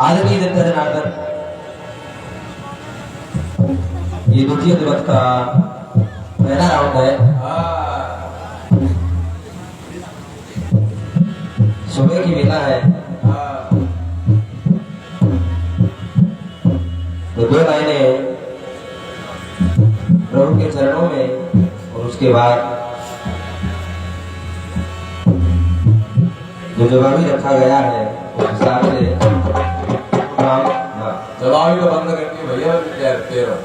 आदरणीय जनता जनार्दन, ये द्वितीय दिवस का पहला राउंड है। सुबह की बेला है, तो दो लाइनें प्रभु के चरणों में और उसके बाद जो जवाबी रखा गया है उस हिसाब से जवाबी तो बंद करके भैया तेरा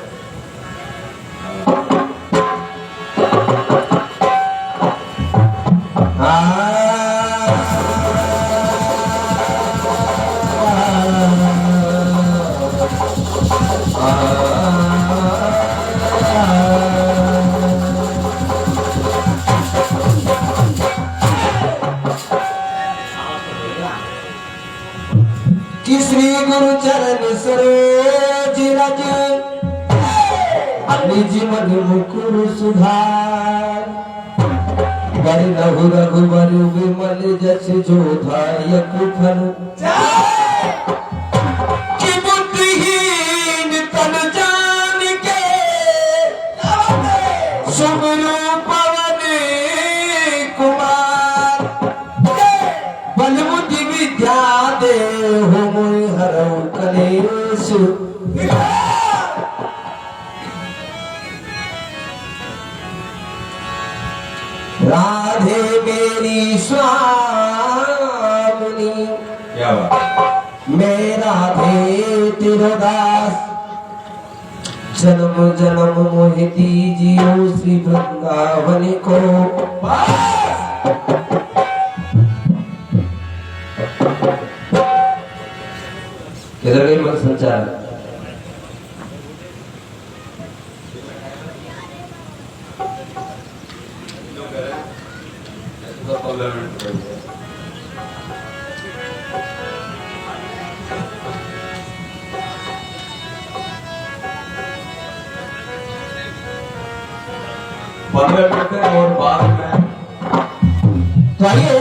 श्री गुरु चरण सरोज रज निज मन मुकुर सुधार बड़े रघु रघुबर विमल जस जोधायक फल कि बुद्धिहीन तन जान के सुमरो पवन कुमार बल बुद्धि विद्या दे हरऊ कलेश राधे मेरी स्वामिनी, क्या बात, मैं राधे तिरुदास जन्म जन्म मोहि दीजियो श्री वृंदावन को। किधर गई मन संचार? पंद्रह मिनट और बाद में तो आइए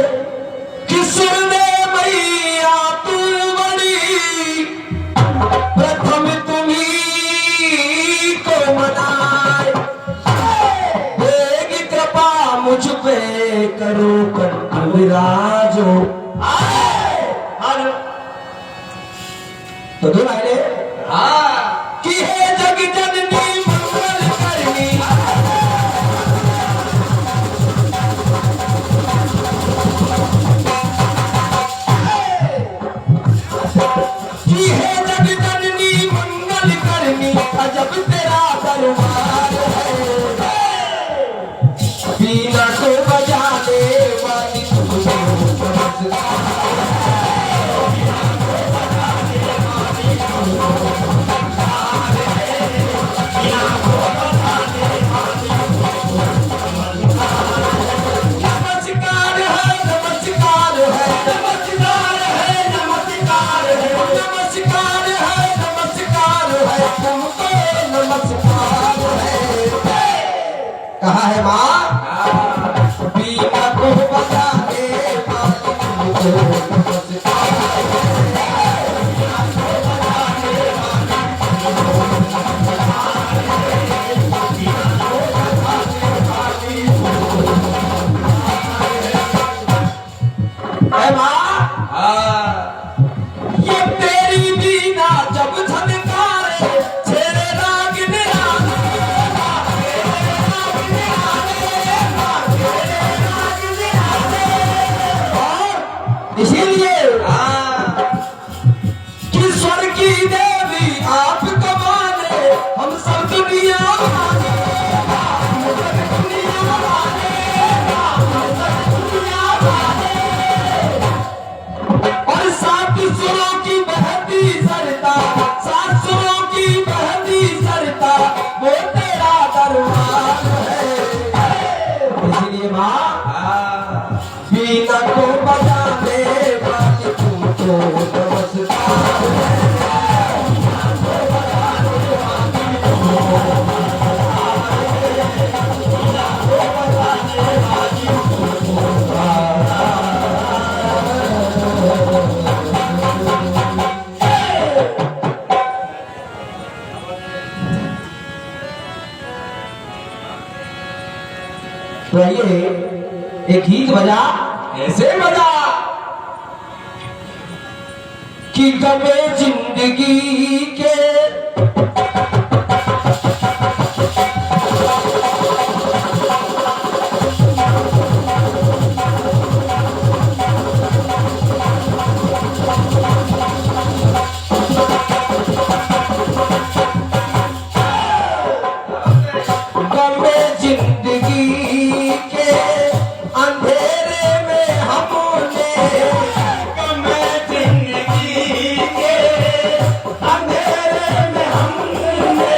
किशोर ने मैया तू बड़ी प्रथम तुम्ही को मनाए देगी कृपा मुझ पे करो कंठ विराजो। तो दो लाइनें कि हे जग जननी मंगल करनी जब तेरा दरबार है बीना को बजाने वाली तुझे नमस्कार है नमस्कार है नमस्कार है नमस्कार है नमस्कार है नमस्कार है तुमको नमस्कार है। कहा है माँ बीना को बजाने वाली तुमको नमस्कार है माँ। ये तेरी बीना जब झनकारे छेड़े राग निराले और इसीलिए कि स्वर की देवी आप कमाने हम सब दुनिया माने और सात सुरों की बहती सरता सात सुरों की बहती सरता वो तेरा दरबार है। इसलिए माँ बीना को बजाने वाली तुमको नमस्कार है। तो आइए एक गीत बजा, ऐसे बजा कि गमे जिंदगी के गमे जिंदगी के अंधेरे में हमने गमे जिंदगी के अंधेरे में हमने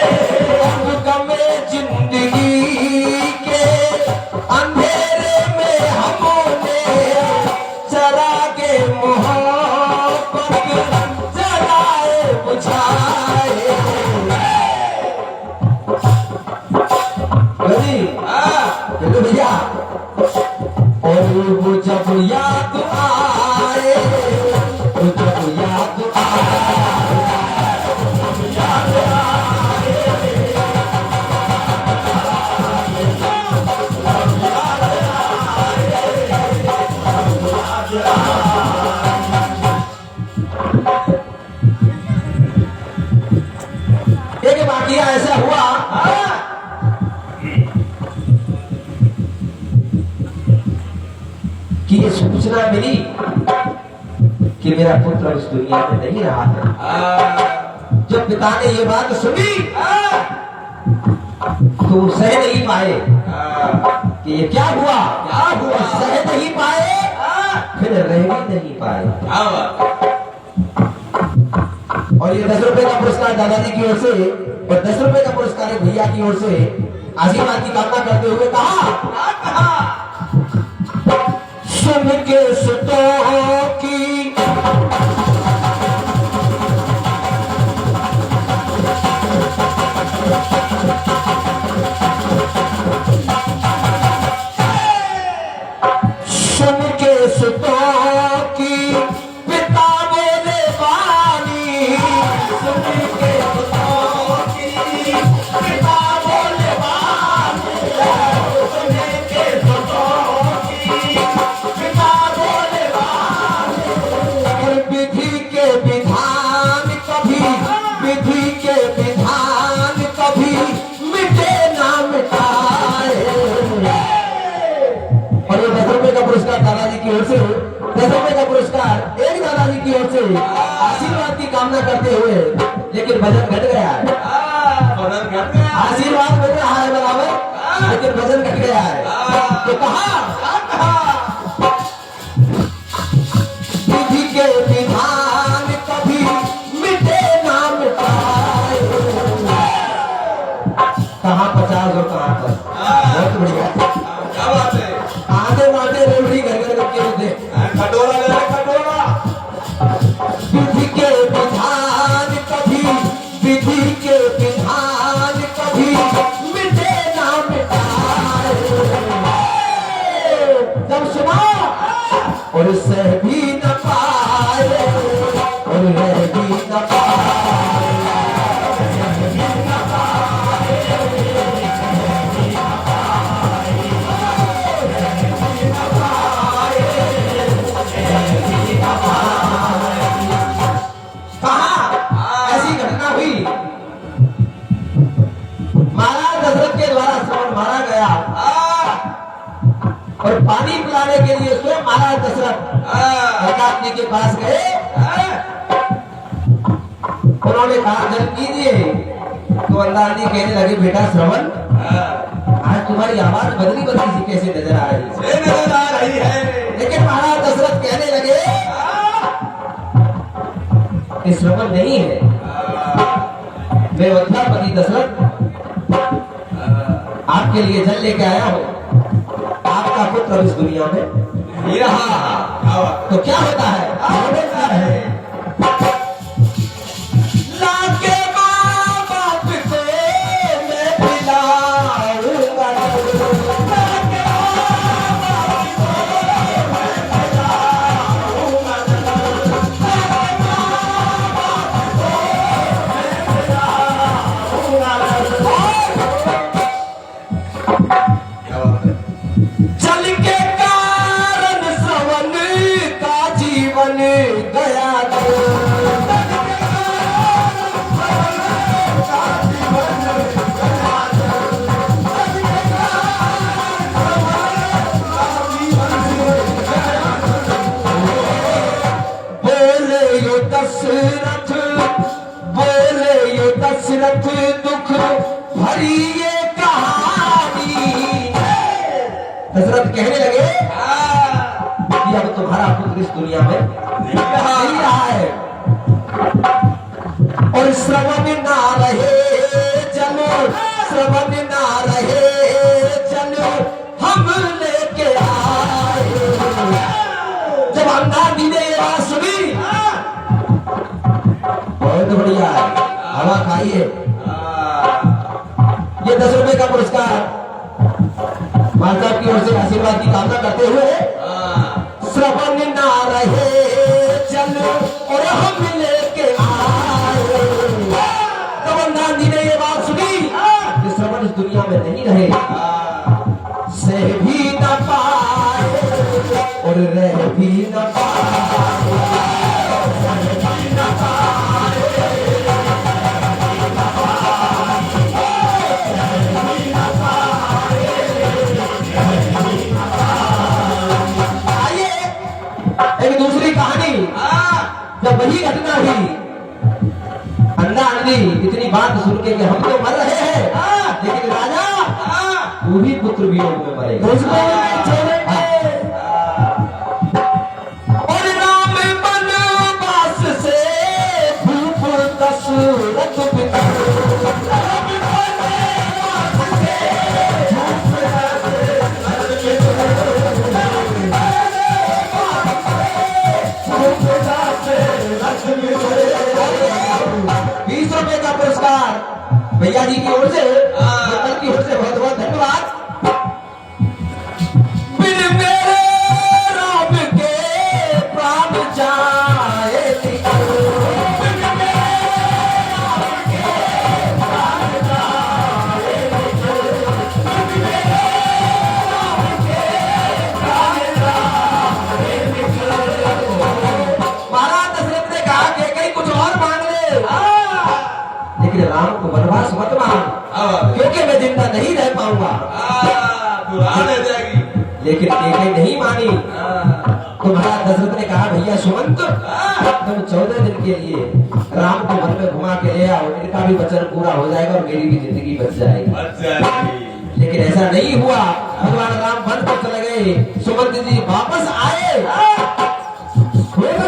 गमे जिंदगी के अंधेरे में हमने जरा के मोहब्बत जलाए बुझाए। चलो भैया, और वो जब याद आए, वो जब याद एक वाकया ऐसा हुआ कि ये सूचना मिली कि मेरा पुत्र इस दुनिया में नहीं रहा है। जब पिता ने ये बात सुनी तो वो सह नहीं पाए कि ये क्या हुआ, सह नहीं पाए, फिर रह भी नहीं पाए। और ये 10 रुपए का पुरस्कार दादाजी की ओर से और 10 रुपए का पुरस्कार भैया की ओर से आशीर्वाद की कामना करते हुए कहा, सुन के सुतों की सुन के सुतों की पिता बोले वाणी, सुन के सुतों की पिता बोले वाणी, सुन के सुतों की पिता बोले वाणी। और विधि के विधान कभी, विधि के विधान कभी मिटे ना मिटाए। और ये 10 रुपए का पुरस्कार दादाजी की ओर से, 10 रुपए का पुरस्कार एक दादाजी की ओर से आशीर्वाद की कामना करते हुए, लेकिन वजन घट गया है। आशीर्वाद मिल रहा है बराबर, लेकिन वजन घट गया है। तो कहा विधि के विधान कभी मिटे ना मिटाए। कहाँ 50 और कहाँ 10, बहुत बढ़िया। क्या बात है? आधे माटे रेवड़ी घर घर के होते, खटोरा ले खटोरा। विधि के विधान कभी, विधि के विधान कभी मिटे ना मिटाए। जब सुना और सह भी न पाए, और रह भी न पाए। ऐसी घटना हुई, महाराज दशरथ के द्वारा श्रवण मारा गया और पानी पिलाने के लिए स्वयं महाराज दशरथ अकात्मी के पास गए। उन्होंने कहा जल कीजिए, तो अल्लाह जी कहने लगे, बेटा श्रवण, आज तुम्हारी आवाज बदली बदली सी कैसे नजर आ रही है। लेकिन महाराज दशरथ कहने लगे, ये श्रवण नहीं है, मैं वत्सापति दशरथ आपके लिए जल लेके आया हूं। आपका पुत्र इस दुनिया में नहीं रहा, तो क्या होता है? लाके माँ बाप को मैं पिलाऊंगा, लाके माँ बाप को मैं पिलाऊंगा, लाके माँ बाप को मैं पिलाऊंगा। क्या बात है? गया दशरथ दुख भरी ये कहानी। दशरथ कहने लगे कि अब तुम्हारा पुत्र इस दुनिया में नहीं रहा है और श्रवण ना रहे चलो, श्रवण ना रहे चलो, हम लेके आए। जब अन्नाजी ने ये बात सुनी, बहुत बढ़िया है, हवा खाइए। ये 10 रुपए का पुरस्कार मां साहब की ओर से आशीर्वाद की कामना करते हुए, श्रवण ना रहे चलो और हम लेके आए। तब अन्नाजी ने ये बात सुनी कि श्रवण इस दुनिया में नहीं रहे, सह भी न पाए और रह भी न पाए। एक दूसरी कहानी, जब वही घटना हुई, अन्नाजी इतनी बात सुन के कि हम तो मर रहे हैं, लेकिन राजा तू भी पुत्र वियोग में मरेगा। और राम वनवास से भूप दशरथ भैया जी की ओर से, मंडल की ओर से बहुत बहुत धन्यवाद। बिन मेरे राम के प्राण जाए, महाराज दशरथ ने कहा कि कहीं कुछ और मांग ले, लेकिन राम को वनवास मत मांग, क्योंकि मैं जिंदा नहीं रह पाऊंगा। लेकिन केकई नहीं मानी। तो महाराज दशरथ ने कहा, भैया सुमंत, तुम 14 दिन के लिए राम को वन में घुमा के ले आओ, इनका भी वचन पूरा हो जाएगा और मेरी भी जिंदगी बच जाएगी। लेकिन ऐसा नहीं हुआ। भगवान राम वन पर चले गए, सुमंत जी वापस आए।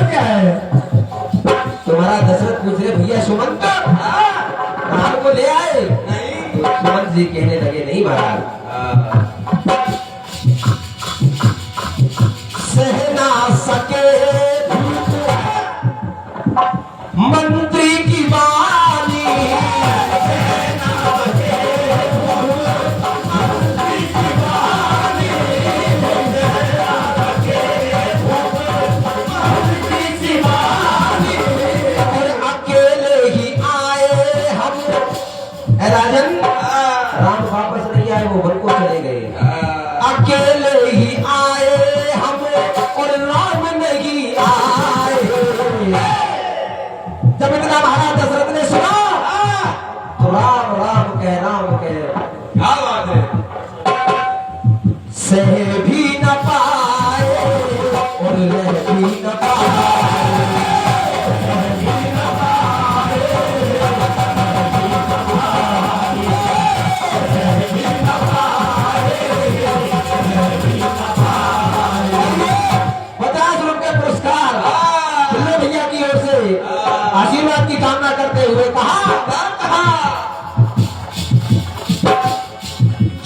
क्या है? तुम्हारा दशरथ पूछ रहे, भैया सुमंत राम को ले आए? नहीं। तो सुमंत जी कहने लगे, नहीं महाराज, सह ना सके मंत्री की वाणी, राजन राम वापस नहीं आए, वो वन को चले गए। अकेले ही आए हम और राम नहीं आए। जब इतना महाराज दशरथ ने सुना तो राम राम कह क्या बात है, सह भी न पाए और रह भी न पाए। आशीर्वाद की कामना करते हुए कहा,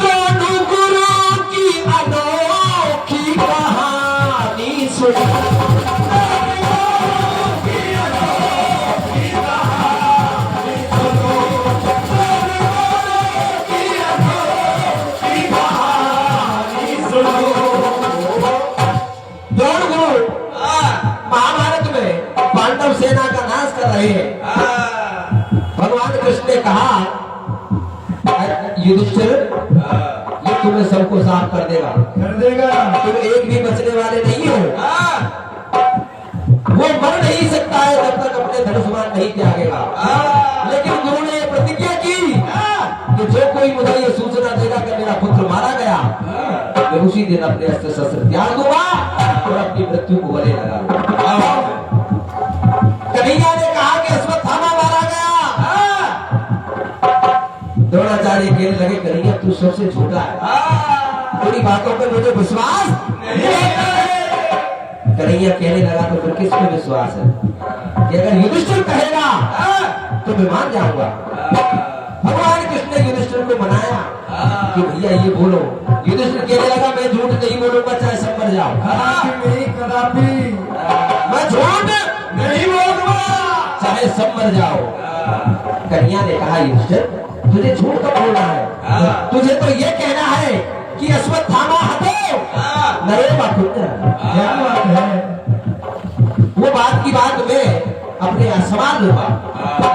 दोनों गुरु की अनोखी कहानी सुन। दोनों गुरु महाभारत में पांडव सेना का नाश कर रहे हैं। भगवान कृष्ण ने कहा, युधिष्ठिर, ये तुम्हें सबको साफ कर देगा, तुम एक भी बचने वाले नहीं हो। वो में धनुष्मान नहीं त्यागेगा। लेकिन गुरु ने प्रतिज्ञा की कि जो कोई मुझे ये सूचना देगा कि मेरा पुत्र मारा गया, मैं उसी दिन अपने अस्त्र शस्त्र त्याग दूंगा और अपनी मृत्यु को गले लगा लूंगा। कन्हैया ने कहा कि अश्वत्थामा मारा गया। द्रोणाचार्य कहने लगे कन्हैया तू सबसे छोटा है, तेरी बातों पर मुझे विश्वास कन्हैया कहने लगा तो फिर किस पे विश्वास है कि अगर युधिष्ठिर कहेगा तो मैं मान जाऊंगा। भगवान कृष्ण ने युधिष्ठिर को मनाया कि भैया ये बोलो। युधिष्ठिर कहने लगा मैं झूठ नहीं बोलूंगा चाहे सब मर जाओ। कदापि मैं झूठ नहीं बोलूंगा चाहे सब मर जाओ। कन्हैया ने कहा युधिष्ठिर तुझे झूठ कब बोलना है, तुझे तो ये कहना है कि अश्वत्थामा हटो नरे बाकुंड। क्या बात है? वो बात की बात में अपने असमान लूंगा।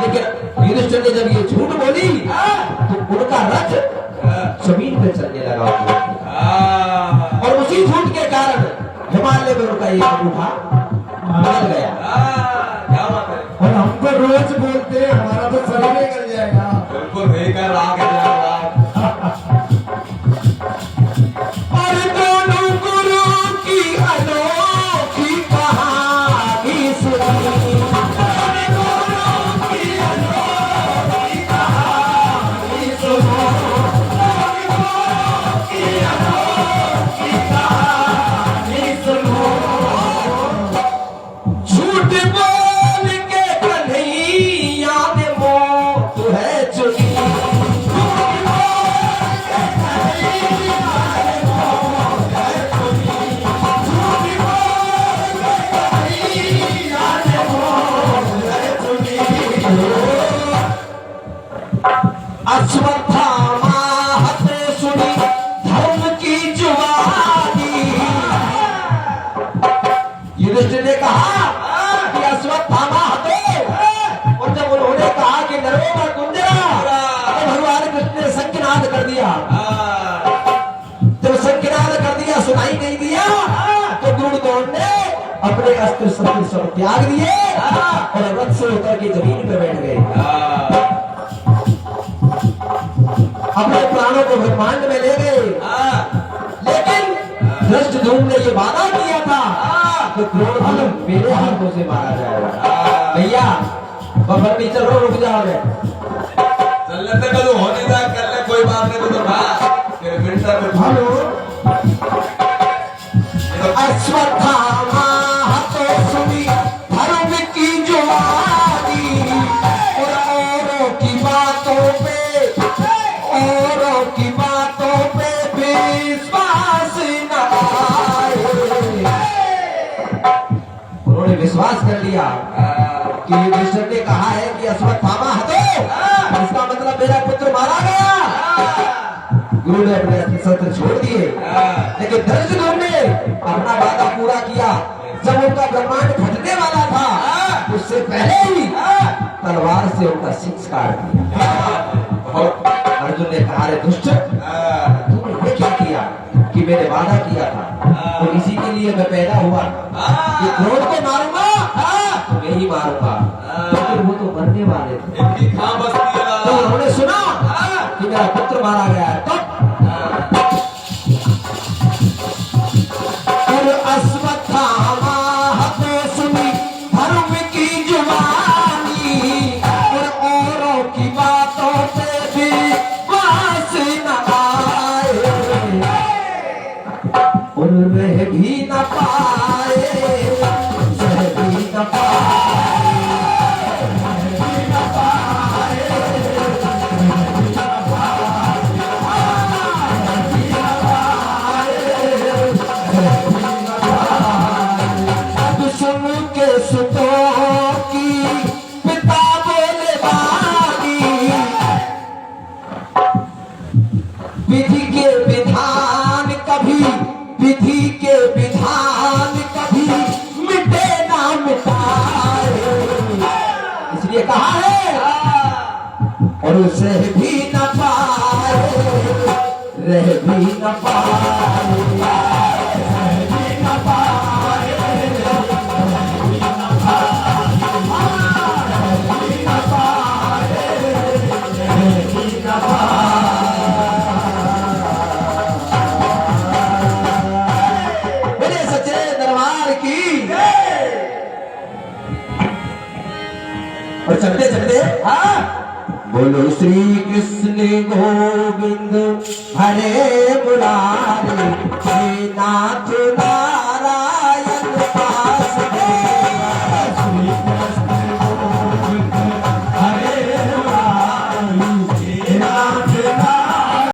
लेकिन युधिष्ठिर ने जब ये झूठ बोली तो उनका रथ जमीन पे चलने लगा और उसी झूठ के कारण हिमालय में उनका ये अंगूठा बदल गया। क्या बात है? और हम तो रोज बोलते हैं, हमारा तो शरीर ही कर जाएगा। बिल्कुल लेकर आगे जाओ। और दोनों गुरु की अनोखी कहानी सुनी। झूठ बोल के कन्हैया ने मौत है चुनी। अश्वत्थामा हते सुनी धर्म की जुबानी। युधिष्ठिर ने कहा कि अश्वत्थामा हते, और जब उन्होंने कहा कि नरोमा कुंजरा तो भगवान कृष्ण ने शंखनाद कर दिया। जब शंखनाद कर दिया सुनाई नहीं दिया तो द्रोण ने अपने अस्त्र शस्त्र सब त्याग दिए और रथ से उतर के जमीन पे बैठ गए। अपने प्राणों को ब्रह्मांड में ले गए। लेकिन धृष्टद्युम्न ने ये वादा किया था कि द्रोण मेरे हाथों से मारा जाएगा। भैया बफर नहीं चल रहा, रुक जाओ रे। चल लेते कल होने तक कर ले, कोई बात नहीं। तो तेरे मिनटर में हेलो, अश्वत्थामा हते सुनी धर्म की जुबानी। और औरों की बातों पे विश्वास न आए। उन्होंने विश्वास कर लिया कि युधिष्ठिर ने कहा है कि अश्वत्थामा हटो, इसका मतलब मेरा पुत्र मारा गया। गुरु ने अपने शस्त्र छोड़ दिए। लेकिन धृष्टद्युम्न ने अपना वादा पूरा किया। जब उनका ब्रह्मांड फटने वाला था उससे पहले ही तलवार से उनका शीश काट दिया। अर्जुन ने कहा रे दुष्ट, तूने ये क्या किया कि मैंने वादा किया था तो इसी के लिए मैं पैदा हुआ कि द्रोण को मारूंगा तो मैं ही मारूंगा। तो वो तो मरने वाले थे। इनकी कहाँ बसती है तो उन्होंने सुना कि मेरा पुत्र मारा गया है तो और अश्वत्थामा हते सुनी धर्म की जुबानी। और औरों की बातों पे भी वास न आए और रह भी न पाए, सह भी न पाए। कहा है और उसे भी न पाए, रह भी न पाए, रह भी न पाए, रह भी न पाए। और चलते चलते हाँ बोलो श्री कृष्ण गोविंद हरे बुला